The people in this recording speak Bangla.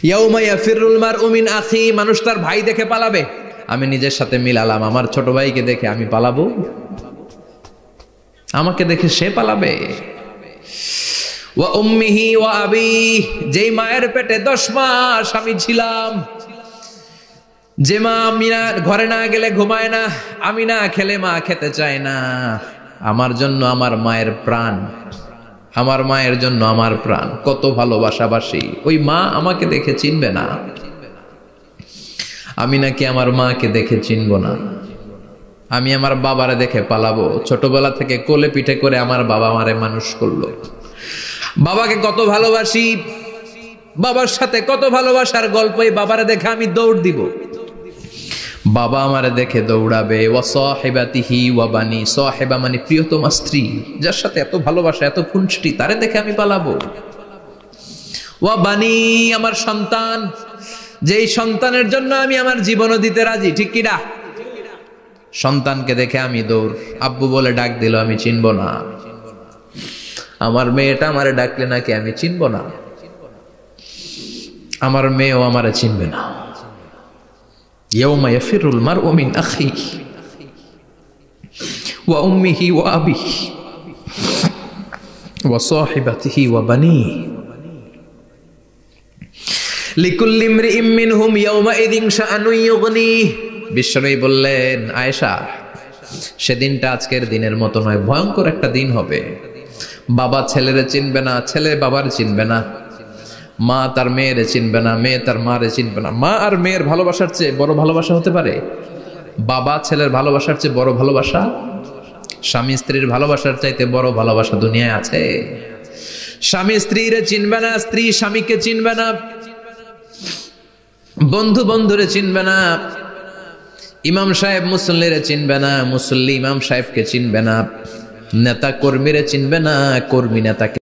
ইয়াউমা ইয়াফিরুল মারউ মিন আখি, মানুষ তার ভাই দেখে পালাবে। আমি নিজের সাথে মিলালাম, আমার ছোট ভাইকে দেখে আমি পালাবো? আমাকে দেখে সে পালাবে? ওয়া উম্মিহি ওয়া আবি, যেই মায়ের পেটে 10 মাস আমি ছিলাম, যে মা মিনা ঘরে না গেলে ঘুমায় না, আমি না খেলে মা খেতে চায় না, আমার জন্য আমার মায়ের প্রাণ, আমার মায়ের জন্য আমার প্রাণ, কত ভালোবাসাবাসী। ওই মা আমাকে দেখে চিনবে না, আমি নাকি আমার মাকে দেখে চিনব না। আমি আমার বাবারে দেখে পালাবো। ছোটবেলা থেকে কোলে পিঠে করে আমার বাবা আমারে মানুষ করলো, বাবাকে কত ভালোবাসি, বাবার সাথে কত ভালোবাসার গল্প, এই বাবারে দেখে আমি দৌড় দিব, বাবা আমারে দেখে দৌড়াবে। ওয়া সাহিবাতিহি ওয়া বানি, সাহিবা মানে প্রিয়তমা স্ত্রী, যার সাথে এত ভালোবাসা এত খুনসুটি, তারে দেখে আমি পালাবো। ওয়া বানি, আমার সন্তান, যেই সন্তানের জন্য আমি আমার জীবনও দিতে রাজি, ঠিক কিনা? সন্তানকে দেখে আমি দৌড়। আব্বু বলে ডাক দিল, আমি চিনব না। আমার মেয়েটা আমারে ডাকলে নাকি আমি চিনব না, আমার মেয়েও আমারে চিনবে না। ইয়াউমা ইয়াফিরুল মারউ মিন আখিহি ওয়া উম্মিহি ওয়া আবিহি ওয়া সাহিবাতিহি ওয়া বানিহি লিকুল্লি ইমরিইম মিনহুম ইয়াউমাইযিন শাআনুন ইউগনিহি। বিশ্বনবী বললেন, আয়েশা, সেদিনটা আজকের দিনের মতো নয়, ভয়ঙ্কর একটা দিন হবে। বাবা ছেলেরে চিনবে না, ছেলে বাবার চিনবে না, মা তার মেয়েরে চিনবে না, মেয়ে তার মারে চিনবে না। মা আর মেয়ের ভালোবাসার চেয়ে বড় ভালোবাসা হতে পারে? বাবা ছেলের ভালোবাসার চেয়ে বড় ভালোবাসা? স্বামী স্ত্রীর ভালোবাসার চাইতে বড় ভালোবাসা দুনিয়ায় আছে? স্বামী স্ত্রীরে চিনবে না, স্ত্রী স্বামীকে চিনবে না, বন্ধু বন্ধুরে চিনবে না, ইমাম সাহেব মুসল্লিরে চিনবে না, মুসল্লি ইমাম সাহেবকে চিনবে না, নেতা কর্মীরে চিনবে না, কর্মী নেতাকে